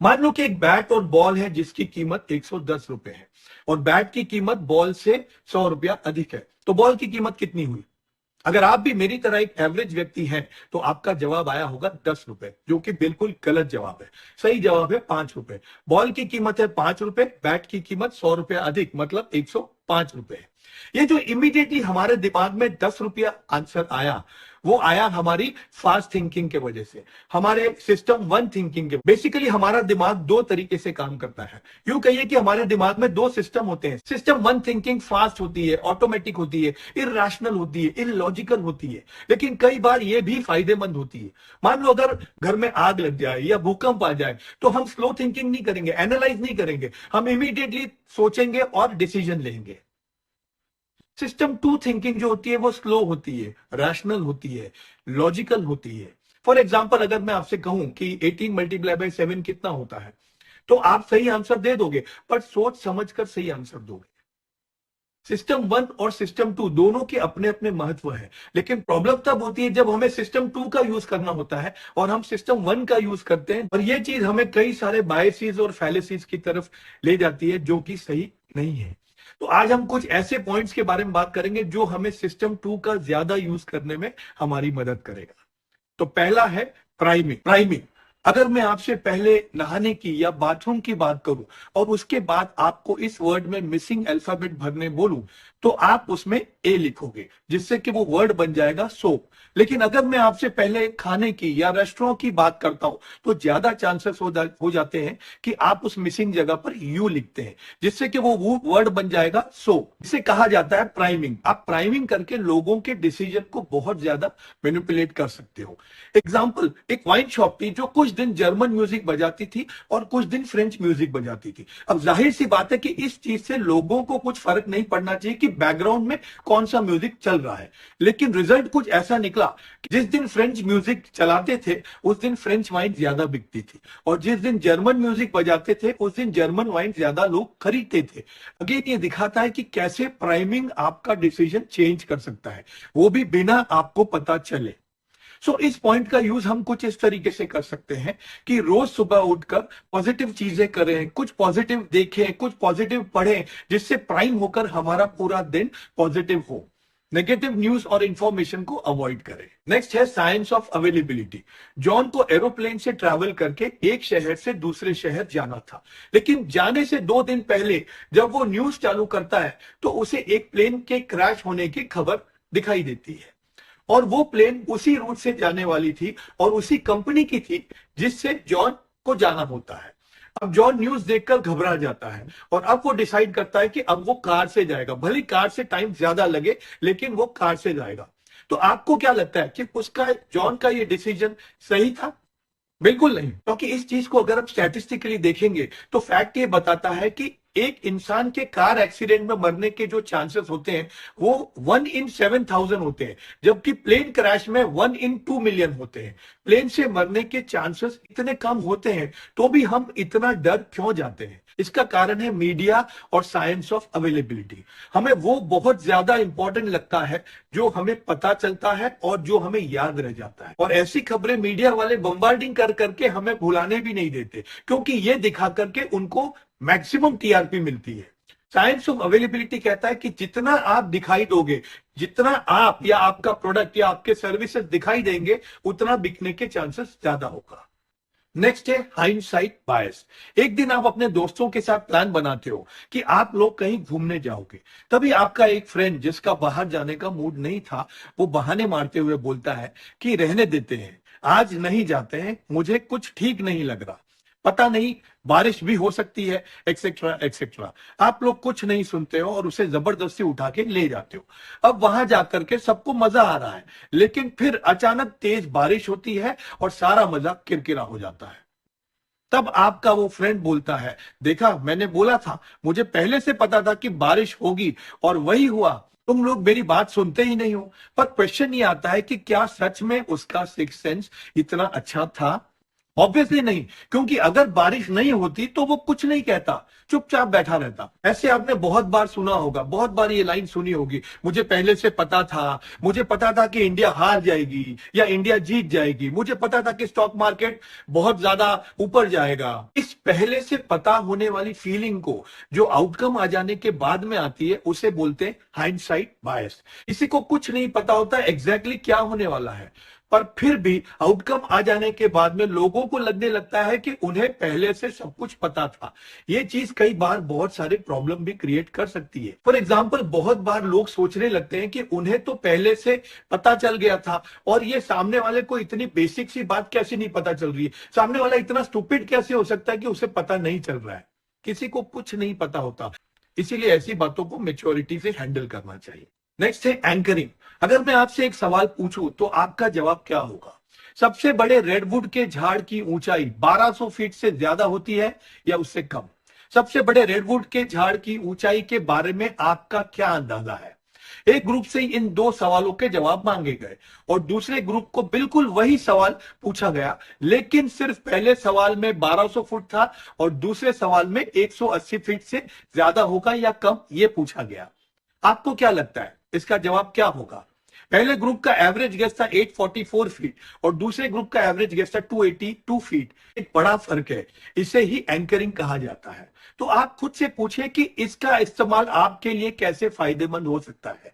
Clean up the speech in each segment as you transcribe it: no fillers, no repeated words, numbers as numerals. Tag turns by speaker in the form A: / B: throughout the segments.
A: मान लो कि एक बैट और बॉल है जिसकी कीमत 110 रुपए है और बैट की कीमत बॉल से 100 रुपया अधिक है, तो बॉल की कीमत कितनी हुई? अगर आप भी मेरी तरह एक एवरेज व्यक्ति हैं तो आपका जवाब आया होगा 10 रुपए, जो कि बिल्कुल गलत जवाब है। सही जवाब है 5 रुपए। बॉल की कीमत है 5 रुपए, बैट की कीमत 100 रुपया अधिक, मतलब 105 रुपए है। ये जो इमीडिएटली हमारे दिमाग में 10 रुपया आंसर आया, वो आया हमारी फास्ट थिंकिंग के वजह से, हमारे सिस्टम वन थिंकिंग के। बेसिकली हमारा दिमाग दो तरीके से काम करता है। यूं कहिए कि हमारे दिमाग में दो सिस्टम होते हैं। सिस्टम वन थिंकिंग फास्ट होती है, ऑटोमेटिक होती है, इरैशनल होती है, इलॉजिकल होती है, लेकिन कई बार ये भी फायदेमंद होती है। मान लो अगर घर में आग लग जाए या भूकंप आ जाए तो हम स्लो थिंकिंग नहीं करेंगे, एनालाइज नहीं करेंगे, हम इमीडिएटली सोचेंगे और डिसीजन लेंगे। सिस्टम टू थिंकिंग जो होती है वो स्लो होती है, रैशनल होती है, लॉजिकल होती है। फॉर एग्जाम्पल, अगर मैं आपसे कहूं कि 18 मल्टीप्लाई बाय 7 कितना होता है, तो आप सही आंसर दे दोगे, पर सोच समझकर सही आंसर दोगे। सिस्टम वन और सिस्टम टू दोनों के अपने अपने महत्व है, लेकिन प्रॉब्लम तब होती है जब हमें सिस्टम टू का यूज करना होता है और हम सिस्टम वन का यूज करते हैं, और ये चीज हमें कई सारे बायसेस और फैलेसीज की तरफ ले जाती है, जो कि सही नहीं है। तो आज हम कुछ ऐसे पॉइंट्स के बारे में बात करेंगे जो हमें सिस्टम टू का ज्यादा यूज करने में हमारी मदद करेगा। तो पहला है प्राइमिंग। प्राइमिंग, अगर मैं आपसे पहले नहाने की या बाथरूम की बात करूं और उसके बाद आपको इस वर्ड में मिसिंग अल्फाबेट भरने बोलूं, तो आप उसमें ए लिखोगे, जिससे कि वो वर्ड बन जाएगा सोप। लेकिन अगर मैं आपसे पहले खाने की या रेस्टोरेंट की बात करता हूं तो ज्यादा चांसेस हो जाते हैं कि आप उस मिसिंग जगह पर यू लिखते हैं, जिससे कि वो वर्ड बन जाएगा सोप। इसे कहा जाता है प्राइमिंग। आप प्राइमिंग करके लोगों के डिसीजन को बहुत ज्यादा मैनिपुलेट कर सकते हो। एग्जाम्पल, एक वाइन शॉप थी जो कुछ दिन जर्मन म्यूजिक बजाती थी और कुछ दिन फ्रेंच म्यूजिक बजाती थी। अब जाहिर सी बात है कि इस चीज से लोगों को कुछ फर्क नहीं पड़ना चाहिए कि बैकग्राउंड में कौन सा म्यूजिक चल रहा है, लेकिन रिजल्ट कुछ ऐसा निकला कि जिस दिन फ्रेंच म्यूजिक चलाते थे उस दिन फ्रेंच वाइन ज्यादा बिकती थी, और जिस दिन जर्मन म्यूजिक बजाते थे उस दिन जर्मन वाइन ज्यादा लोग खरीदते थे। अगेन ये दिखाता है कि कैसे प्राइमिंग आपका डिसीजन चेंज कर सकता है, वो भी बिना आपको पता चले। इस पॉइंट का यूज हम कुछ इस तरीके से कर सकते हैं कि रोज सुबह उठकर पॉजिटिव चीजें करें, कुछ पॉजिटिव देखें, कुछ पॉजिटिव पढ़ें, जिससे प्राइम होकर हमारा पूरा दिन पॉजिटिव हो। नेगेटिव न्यूज और इंफॉर्मेशन को अवॉइड करें। नेक्स्ट है साइंस ऑफ अवेलेबिलिटी। जॉन को एरोप्लेन से ट्रैवल करके एक शहर से दूसरे शहर जाना था, लेकिन जाने से 2 दिन पहले जब वो न्यूज चालू करता है तो उसे एक प्लेन के क्रैश होने की खबर दिखाई देती है, और वो प्लेन उसी रूट से जाने वाली थी और उसी कंपनी की थी जिससे जॉन को जाना होता है। अब जॉन न्यूज देखकर घबरा जाता है और अब वो डिसाइड करता है कि अब वो कार से जाएगा, भले कार से टाइम ज्यादा लगे लेकिन वो कार से जाएगा। तो आपको क्या लगता है कि उसका, जॉन का ये डिसीजन सही था? बिल्कुल नहीं, क्योंकि इस चीज को अगर आप स्टैटिस्टिकली देखेंगे तो फैक्ट ये बताता है कि एक इंसान के कार एक्सीडेंट में मरने के जो चांसेस होते हैं वो 1 in 7,000 होते हैं, जबकि प्लेन क्रैश में 1 in 2 million होते हैं। प्लेन से मरने के चांसेस इतने कम होते हैं तो भी हम इतना डर क्यों जाते हैं? इसका कारण है मीडिया और साइंस ऑफ अवेलेबिलिटी। हमें वो बहुत ज्यादा इंपॉर्टेंट लगता है जो हमें पता चलता है और जो हमें याद रह जाता है, और ऐसी खबरें मीडिया वाले बम्बार्डिंग कर करके हमें भुलाने भी नहीं देते, क्योंकि ये दिखा करके उनको मैक्सिमम टीआरपी मिलती है। साइंस ऑफ अवेलेबिलिटी कहता है कि जितना आप दिखाई दोगे, जितना आप या आपका प्रोडक्ट या आपके सर्विसेज दिखाई देंगे, उतना बिकने के चांसेस ज्यादा होगा। नेक्स्ट है हाइंडसाइट बायस। एक दिन आप अपने दोस्तों के साथ प्लान बनाते हो कि आप लोग कहीं घूमने जाओगे, तभी आपका एक फ्रेंड जिसका बाहर जाने का मूड नहीं था, वो बहाने मारते हुए बोलता है कि रहने देते हैं, आज नहीं जाते हैं, मुझे कुछ ठीक नहीं लग रहा, पता नहीं बारिश भी हो सकती है, एक्सेट्रा एक्सेट्रा। आप लोग कुछ नहीं सुनते हो और उसे जबरदस्ती उठा के ले जाते हो। अब वहां जाकर के सबको मजा आ रहा है, लेकिन फिर अचानक तेज बारिश होती है और सारा मजा किरकिरा हो जाता है। तब आपका वो फ्रेंड बोलता है, देखा मैंने बोला था, मुझे पहले से पता था कि बारिश होगी और वही हुआ, तुम लोग मेरी बात सुनते ही नहीं हो। पर क्वेश्चन ये आता है कि क्या सच में उसका सिक्स सेंस इतना अच्छा था? ऑब्वियसली नहीं, क्योंकि अगर बारिश नहीं होती तो वो कुछ नहीं कहता, चुपचाप बैठा रहता। ऐसे आपने बहुत बार सुना होगा, बहुत बार ये लाइन सुनी होगी, मुझे पहले से पता था, मुझे पता था कि इंडिया हार जाएगी या इंडिया जीत जाएगी, मुझे पता था कि स्टॉक मार्केट बहुत ज्यादा ऊपर जाएगा। इस पहले से पता होने वाली फीलिंग को जो आउटकम आ जाने के बाद में आती है उसे बोलते हैं हाइंडसाइट बायस। किसी को कुछ नहीं पता होता एग्जैक्टली क्या होने वाला है, पर फिर भी आउटकम आ जाने के बाद में लोगों को लगने लगता है कि उन्हें पहले से सब कुछ पता था। ये चीज कई बार बहुत सारे प्रॉब्लम भी क्रिएट कर सकती है। फॉर एग्जांपल, बहुत बार लोग सोचने लगते हैं कि उन्हें तो पहले से पता चल गया था और ये सामने वाले को इतनी बेसिक सी बात कैसे नहीं पता चल रही है, सामने वाला इतना स्टूपिड कैसे हो सकता है कि उसे पता नहीं चल रहा है। किसी को कुछ नहीं पता होता, इसीलिए ऐसी बातों को मेच्योरिटी से हैंडल करना चाहिए। नेक्स्ट है एंकरिंग। अगर मैं आपसे एक सवाल पूछूं तो आपका जवाब क्या होगा? सबसे बड़े रेडवुड के झाड़ की ऊंचाई 1200 फीट से ज्यादा होती है या उससे कम? सबसे बड़े रेडवुड के झाड़ की ऊंचाई के बारे में आपका क्या अंदाजा है? एक ग्रुप से इन दो सवालों के जवाब मांगे गए और दूसरे ग्रुप को बिल्कुल वही सवाल पूछा गया, लेकिन सिर्फ पहले सवाल में 1200 फुट था और दूसरे सवाल में 180 फीट से ज्यादा होगा या कम, यह पूछा गया। आपको क्या लगता है इसका जवाब क्या होगा? पहले ग्रुप का एवरेज गेस था 844 फीट और दूसरे ग्रुप का एवरेज गेस था 282 फीट। एक बड़ा फर्क है, इसे ही एंकरिंग कहा जाता है। तो आप खुद से पूछें कि इसका इस्तेमाल आपके लिए कैसे फायदेमंद हो सकता है।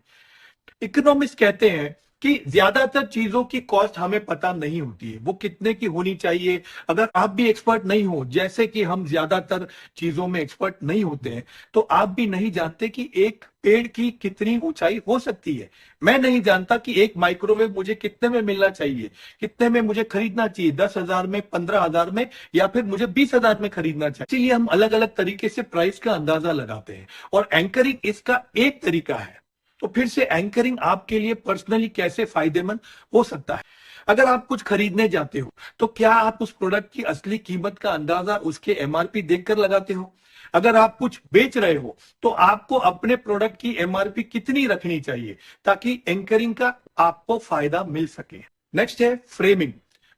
A: इकोनॉमिस्ट कहते हैं कि ज्यादातर चीजों की कॉस्ट हमें पता नहीं होती है, वो कितने की होनी चाहिए। अगर आप भी एक्सपर्ट नहीं हो, जैसे कि हम ज्यादातर चीजों में एक्सपर्ट नहीं होते हैं, तो आप भी नहीं जानते कि एक पेड़ की कितनी ऊंचाई हो सकती है। मैं नहीं जानता कि एक माइक्रोवेव मुझे कितने में मिलना चाहिए, कितने में मुझे खरीदना चाहिए, 10,000 में, 15,000 में, या फिर मुझे 20,000 में खरीदना चाहिए। इसीलिए हम अलग अलग तरीके से प्राइस का अंदाजा लगाते हैं और एंकरिंग इसका एक तरीका है। तो फिर से एंकरिंग आपके लिए पर्सनली कैसे फायदेमंद हो सकता है? अगर आप कुछ खरीदने जाते हो तो क्या आप उस प्रोडक्ट की असली कीमत का अंदाजा उसके एमआरपी देखकर लगाते हो? अगर आप कुछ बेच रहे हो तो आपको अपने प्रोडक्ट की एमआरपी कितनी रखनी चाहिए ताकि एंकरिंग का आपको फायदा मिल सके? नेक्स्ट है फ्रेमिंग।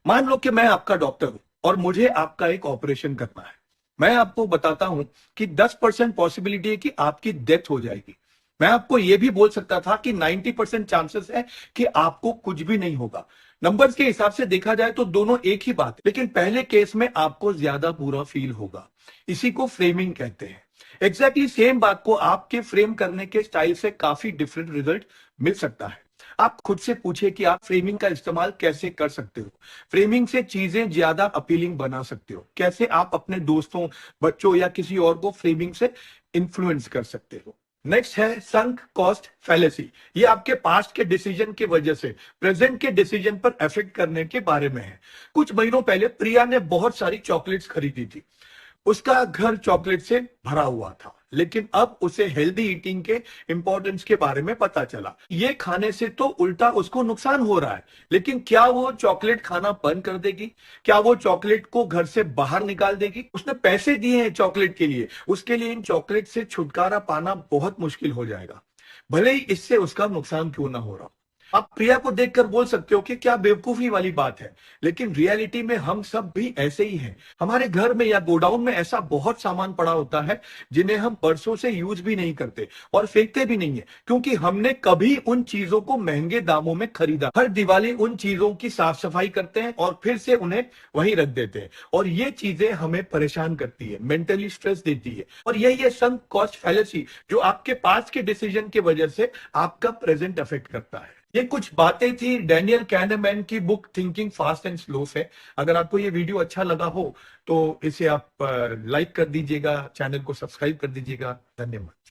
A: मान लो कि मैं आपका डॉक्टर हूं और मुझे आपका एक ऑपरेशन करना है। मैं आपको बताता हूं कि 10% पॉसिबिलिटी है कि आपकी डेथ हो जाएगी। मैं आपको यह भी बोल सकता था कि 90% चांसेस है कि आपको कुछ भी नहीं होगा। नंबर्स के हिसाब से देखा जाए तो दोनों एक ही बात है, लेकिन पहले केस में आपको ज्यादा बुरा फील होगा। इसी को फ्रेमिंग कहते हैं। एग्जैक्टली सेम बात को आपके फ्रेम करने के स्टाइल से काफी डिफरेंट रिजल्ट मिल सकता है। आप खुद से पूछे कि आप फ्रेमिंग का इस्तेमाल कैसे कर सकते हो। फ्रेमिंग से चीजें ज्यादा अपीलिंग बना सकते हो। कैसे आप अपने दोस्तों, बच्चों या किसी और को फ्रेमिंग से इन्फ्लुएंस कर सकते हो। नेक्स्ट है संक कॉस्ट फैलेसी। ये आपके पास्ट के डिसीजन की वजह से प्रेजेंट के डिसीजन पर इफेक्ट करने के बारे में है। कुछ महीनों पहले प्रिया ने बहुत सारी चॉकलेट्स खरीदी थी। उसका घर चॉकलेट से भरा हुआ था, लेकिन अब उसे हेल्दी ईटिंग के इंपॉर्टेंस के बारे में पता चला। ये खाने से तो उल्टा उसको नुकसान हो रहा है, लेकिन क्या वो चॉकलेट खाना बंद कर देगी? क्या वो चॉकलेट को घर से बाहर निकाल देगी? उसने पैसे दिए हैं चॉकलेट के लिए, उसके लिए इन चॉकलेट से छुटकारा पाना बहुत मुश्किल हो जाएगा, भले ही इससे उसका नुकसान क्यों ना हो रहा। आप प्रिया को देखकर बोल सकते हो कि क्या बेवकूफी वाली बात है, लेकिन रियलिटी में हम सब भी ऐसे ही हैं। हमारे घर में या गोडाउन में ऐसा बहुत सामान पड़ा होता है जिन्हें हम बरसों से यूज भी नहीं करते और फेंकते भी नहीं है, क्योंकि हमने कभी उन चीजों को महंगे दामों में खरीदा। हर दिवाली उन चीजों की साफ सफाई करते हैं और फिर से उन्हें वहीं रख देते हैं, और ये चीजें हमें परेशान करती है, मेंटली स्ट्रेस देती है। और यही है संक कॉस्ट फैलेसी, जो आपके पास के डिसीजन की वजह से आपका प्रेजेंट अफेक्ट करता है। ये कुछ बातें थी डैनियल कैनेमैन की book thinking fast and slow से। अगर आपको ये वीडियो अच्छा लगा हो तो इसे आप लाइक कर दीजिएगा, चैनल को सब्सक्राइब कर दीजिएगा। धन्यवाद।